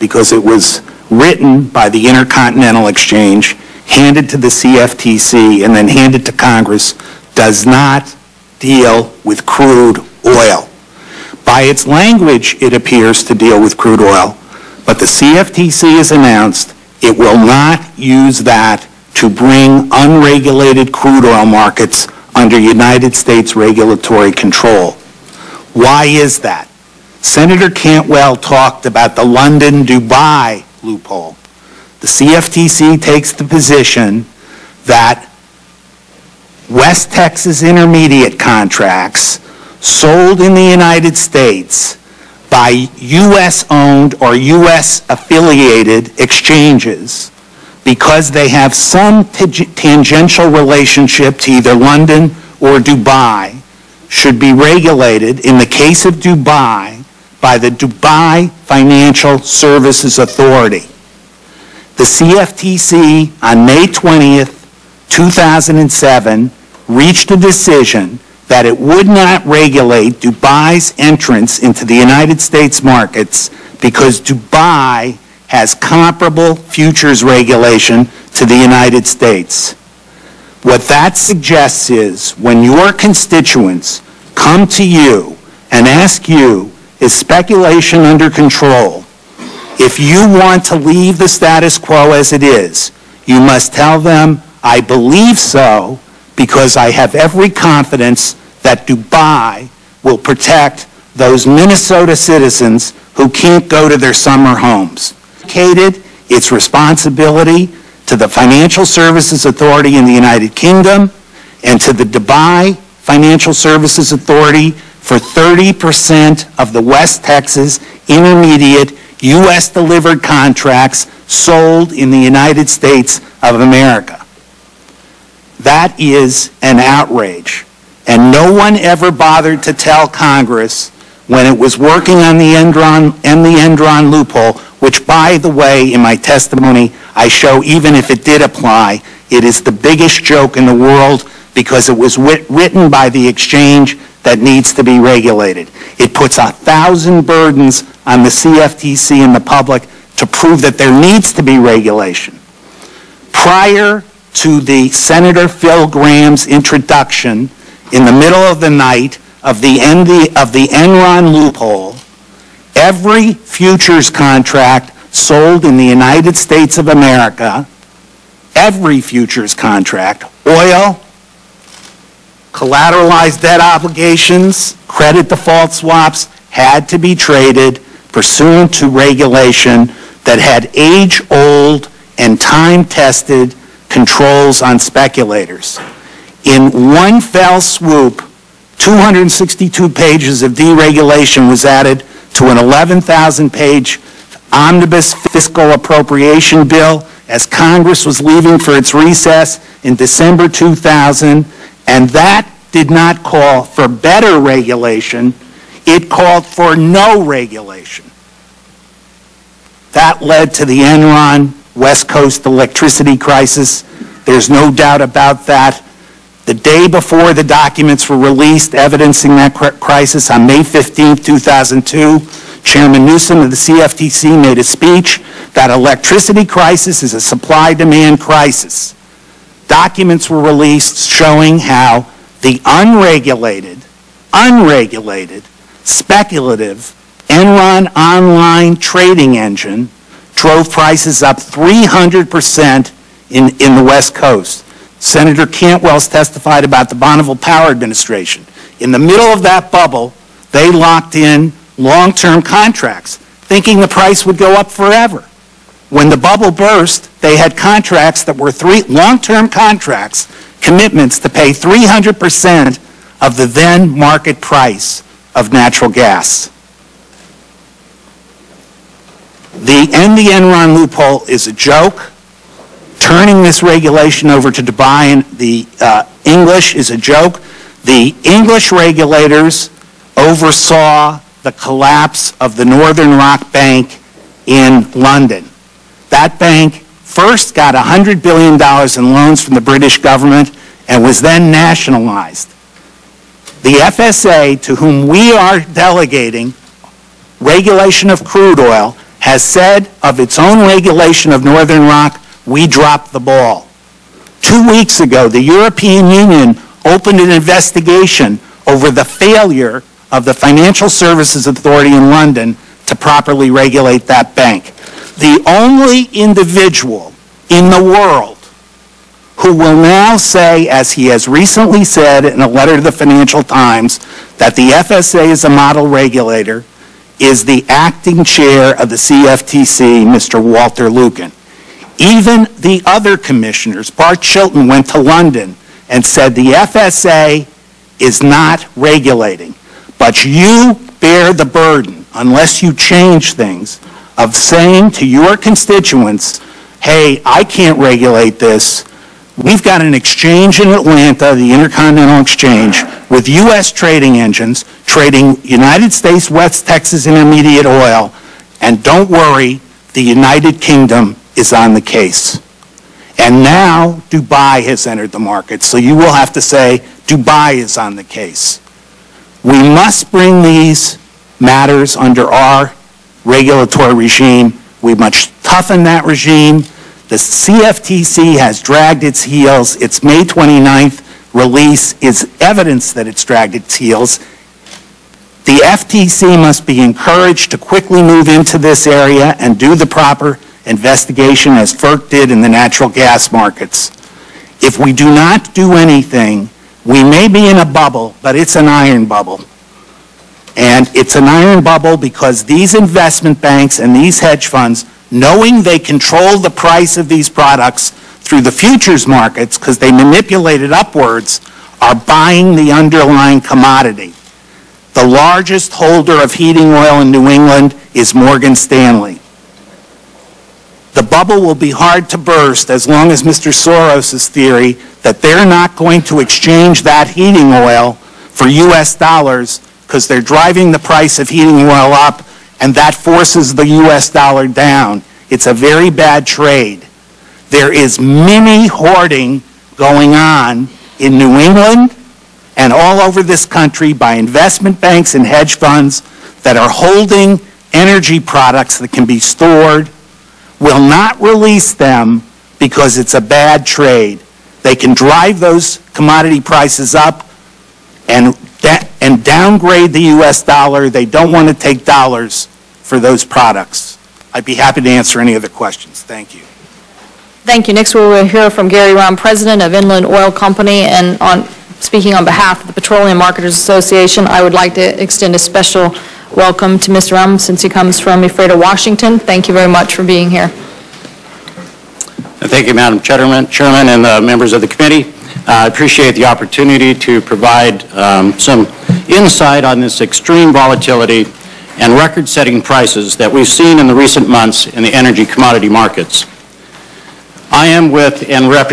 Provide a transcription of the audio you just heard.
because it was written by the Intercontinental Exchange, handed to the CFTC, and then handed to Congress, does not deal with crude oil. By its language, it appears to deal with crude oil, but the CFTC has announced it will not use that to bring unregulated crude oil markets under United States regulatory control. Why is that? Senator Cantwell talked about the London-Dubai loophole. The CFTC takes the position that West Texas Intermediate contracts sold in the United States by U.S.-owned or U.S.-affiliated exchanges, because they have some tangential relationship to either London or Dubai, should be regulated, in the case of Dubai, by the Dubai Financial Services Authority. The CFTC on May 20th, 2007, reached a decision that it would not regulate Dubai's entrance into the United States markets because Dubai has comparable futures regulation to the United States. What that suggests is when your constituents come to you and ask you, is speculation under control? If you want to leave the status quo as it is, you must tell them, I believe so, because I have every confidence that Dubai will protect those Minnesota citizens who can't go to their summer homes. Its responsibility to the Financial Services Authority in the United Kingdom and to the Dubai Financial Services Authority for 30% of the West Texas Intermediate U.S.-delivered contracts sold in the United States of America. That is an outrage. And no one ever bothered to tell Congress when it was working on the Enron loophole, which, by the way, in my testimony, I show even if it did apply, it is the biggest joke in the world because it was written by the exchange that needs to be regulated. It puts 1,000 burdens on the CFTC and the public to prove that there needs to be regulation. Prior to the Senator Phil Graham's introduction in the middle of the night of the Enron loophole, every futures contract sold in the United States of America, every futures contract, oil, collateralized debt obligations, credit default swaps, had to be traded pursuant to regulation that had age-old and time-tested controls on speculators. In one fell swoop, 262 pages of deregulation was added to an 11,000-page omnibus fiscal appropriation bill as Congress was leaving for its recess in December 2000, and that did not call for better regulation, it called for no regulation. That led to the Enron West Coast electricity crisis. There's no doubt about that. The day before the documents were released evidencing that crisis, on May 15, 2002, Chairman Newsom of the CFTC made a speech that electricity crisis is a supply-demand crisis. Documents were released showing how the unregulated, speculative Enron online trading engine drove prices up 300% in the West Coast. Senator Cantwell's testified about the Bonneville Power Administration. In the middle of that bubble, they locked in long-term contracts, thinking the price would go up forever. When the bubble burst, they had contracts that were long-term contracts, commitments to pay 300% of the then market price of natural gas. The Enron loophole is a joke. Turning this regulation over to Dubai and the English is a joke. The English regulators oversaw the collapse of the Northern Rock Bank in London. That bank first got $100 billion in loans from the British government and was then nationalized. The FSA, to whom we are delegating regulation of crude oil, has said of its own regulation of Northern Rock, we dropped the ball. 2 weeks ago, the European Union opened an investigation over the failure of the Financial Services Authority in London to properly regulate that bank. The only individual in the world who will now say, as he has recently said in a letter to the Financial Times, that the FSA is a model regulator, is the acting chair of the CFTC, Mr. Walter Lucan. Even the other commissioners, Bart Chilton, went to London and said the FSA is not regulating. But you bear the burden, unless you change things, of saying to your constituents, hey, I can't regulate this. We've got an exchange in Atlanta, the Intercontinental Exchange, with U.S. trading engines, trading United States West Texas Intermediate oil, and don't worry, the United Kingdom is on the case. And now Dubai has entered the market, so you will have to say Dubai is on the case. We must bring these matters under our regulatory regime. We must toughen that regime. The CFTC has dragged its heels. Its May 29th release is evidence that it's dragged its heels. The FTC must be encouraged to quickly move into this area and do the proper investigation as FERC did in the natural gas markets. If we do not do anything, we may be in a bubble, but it's an iron bubble. And it's an iron bubble because these investment banks and these hedge funds, knowing they control the price of these products through the futures markets because they manipulate it upwards, are buying the underlying commodity. The largest holder of heating oil in New England is Morgan Stanley. The bubble will be hard to burst as long as Mr. Soros' theory that they're not going to exchange that heating oil for U.S. dollars because they're driving the price of heating oil up, and that forces the U.S. dollar down. It's a very bad trade. There is mini hoarding going on in New England and all over this country by investment banks and hedge funds that are holding energy products that can be stored, will not release them because it's a bad trade. They can drive those commodity prices up and downgrade the U.S. dollar. They don't want to take dollars for those products. I'd be happy to answer any other questions. Thank you. Thank you. Next, we will hear from Gary Rom, President of Inland Oil Company, and speaking on behalf of the Petroleum Marketers Association, I would like to extend a special welcome to Mr. Rom since he comes from Ephrata, Washington. Thank you very much for being here. Thank you, Madam Chairman and the members of the committee. I appreciate the opportunity to provide some insight on this extreme volatility and record-setting prices that we've seen in the recent months in the energy commodity markets. I am with and represent